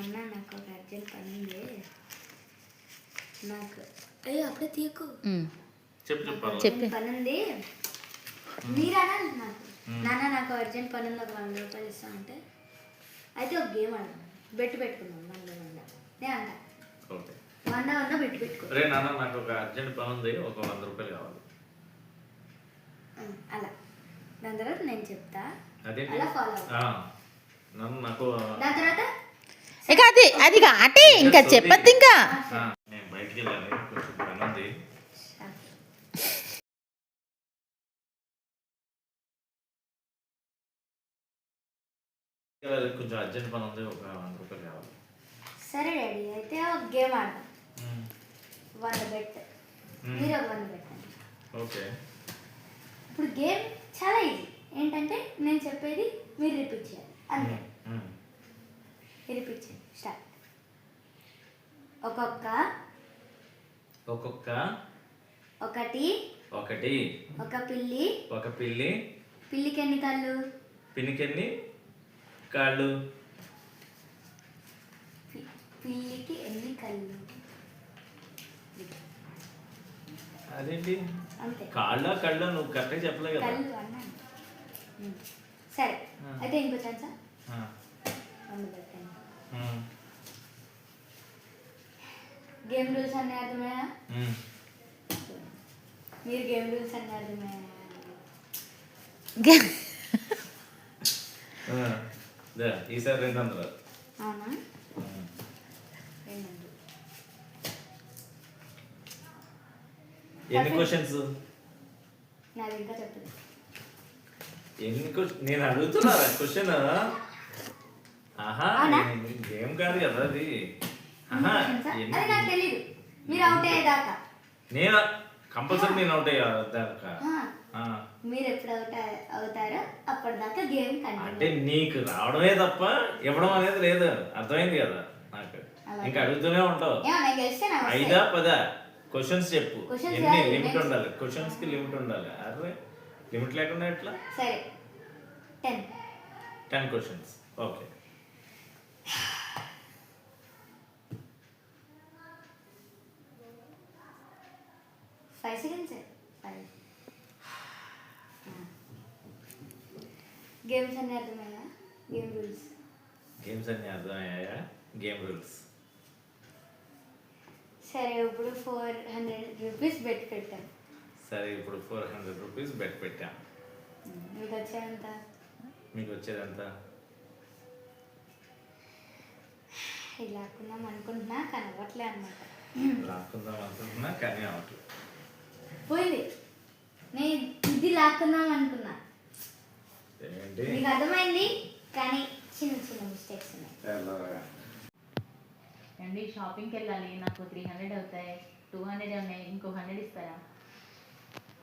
అన్న నాకు ఒక అర్జెంట్ పని ఉంది. నాకు అయ్యో అప్పుడే తీయకు. చెప్పు పని ఉంది. మీరు అనాలి నాకు. నాన్న నాకు అర్జెంట్ పని ఉంది, ఒక 100 రూపాయలు ఇస్తాను అంటే అయితే ఒక గేమ్ ఆడదాం. బెట్టు పెట్టుకుందాం 100 నేను అంట 100 బెట్టు పెట్టుకో. రే నాన్న నాకు ఒక అర్జెంట్ పని ఉంది, ఒక 100 రూపాయలు కావాలి. అలా దాని తర్వాత నేను చెప్తా, అదే అలా ఫాలో నాకు దాని తర్వాత ఇక అది అంటే ఇంకా చెప్పద్దు. ఇంకా నేను బయటికి వెళ్ళాలి, కొంచెం పని ఉంది. కొంచెం అర్జెంట్ పని ఉంది, ఒక 100 రూపాయలు కావాలి. సరే డాడీ, అయితే ఒక గేమ్ ఆడదాం. 100 బెట్, మీరు ఒక 100 పెట్టండి. ఓకే. ఇప్పుడు గేమ్ చాలా ఈజీ. ఏంటంటే నేను చెప్పేది మీరు రిపీట్ చేయాలి అంతే. రిపీట్ చేయండి. స్టార్ట్. ఒక్కొక్క ఒకటి ఒక పిల్లి. పిల్లికి ఎన్ని కాళ్ళు? పిల్లికి ఎన్ని కాళ్ళు? పిల్లికి ఎన్ని కళ్ళు? అదేంటి అంతే. కళ్ళ నువ్వు కరెక్ట్గా చెప్పలే కదా. కళ్ళు అన్నాను. సరే అయితే ఇంకో ఛాన్సా? గేమ్ రూల్స్ అన్నీ అర్థమయ్యా? మీరు గేమ్ రూల్స్ అన్నీ అర్థమయ్యా? ఈసారి 200. అవునా? 200. ఎన్ని క్వశ్చన్స్? నాది ఇంకా చెప్పదు. నేను అడుగుతున్నా క్వశ్చన్. ఆహా గేమ్ కాదు కదా అది. అది నాకు తెలీదు. మీరు అవుట్ అయ్యేదాకా నేను కంపల్సరీ నేను అవుట్ అయ్యేదాకా. మీరు ఎప్పుడు అవుతారో అప్పటిదాకా గేమ్ కంటిన్యూ. అంటే నీకు రావడమే తప్ప ఇవ్వడం అనేది లేదు, అర్థమైంది కదా నాకు. ఇంకా అడుగుతూనే ఉంటావు. 5 10 క్వశ్చన్స్ చెప్పు. ఎన్ని లిమిట్ ఉండాలి, క్వశ్చన్స్ కి లిమిట్ ఉండాలి. అరే లిమిట్ లేకుండా ఎట్లా? సరే 10 questions. Okay. Five seconds. Games అన్నీ అర్థమయ్యా? గేమ్స్ అన్నీ అర్థమయ్యాయా? Game rules. సరే ఇప్పుడు 400 రూపీస్ బెట్ పెట్టాను. సరే ఇప్పుడు 400 రూపీస్ బెట్ పెట్టాం. మీకు వచ్చేదంత? మీకు వచ్చేదంత? ఇది లాక్కుందాం అనుకుంటున్నా కానీ అవ్వట్లే అనమాట. లాక్కుందాం అనుకుంటున్నా కానీ అవ్వట్లేదు. పోయింది. నేను ఇది లాక్కుందాం అనుకున్నా. ఏంటి? మీకు అర్థమైంది కానీ చిన్న చిన్న మిస్టేక్స్ ఉన్నాయి. అండి షాపింగ్కి వెళ్ళాలి, నాకు 300 అవుతాయి, 200 ఉన్నాయి, ఇంకో 100 ఇస్తారా?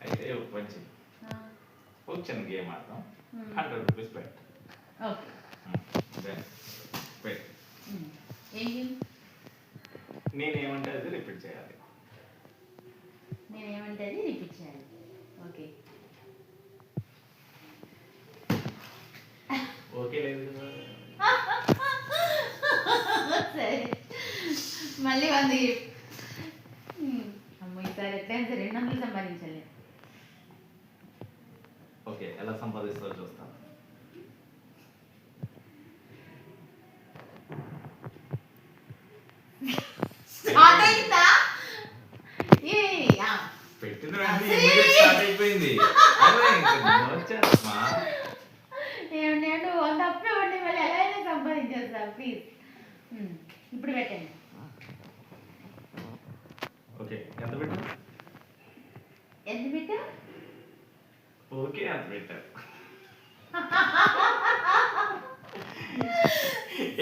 అయితే మంచి ఒక చిన్న గేమ్ ఆడతాం. 100 రూపీస్ బెట్. ఓకే. బెట్ ఏం గేమ్? నేనేమంటే అది రిపీట్ చేయాలి. నేనేమంటే అది రిపీట్ చేయాలి. ఓకే. ఓకే లేదు కదా? సరే మళ్ళీ 100 అమ్మో ఈసారి ఎట్లయినా సరే 200 సంపాదించాలి. ఓకే, ఎలా సంపాదిస్తారో చూస్తాను. పెట్టిన స్టార్ట్ అయిపోయింది. ఏమంటే అప్పుడే ఉండి మళ్ళీ ఎలా అయినా సంపాదించేస్తా. ప్లీజ్ ఇప్పుడు పెట్టండి. ఓకే, ఎంత పెట్టా? ఎంత పెట్టా? ఓకే అంత పెట్టా.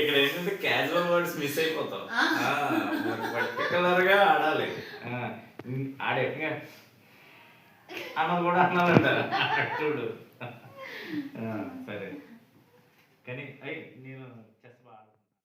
ఇక్కడ ఏంటంటే క్యాజువల్ వర్డ్స్ మిస్ అయిపోతావు. పర్టికులర్ గా ఆడాలి. ఆడేట్టుగా అన్నది కూడా అన్నాదంట చూడు. సరే కానీ నేను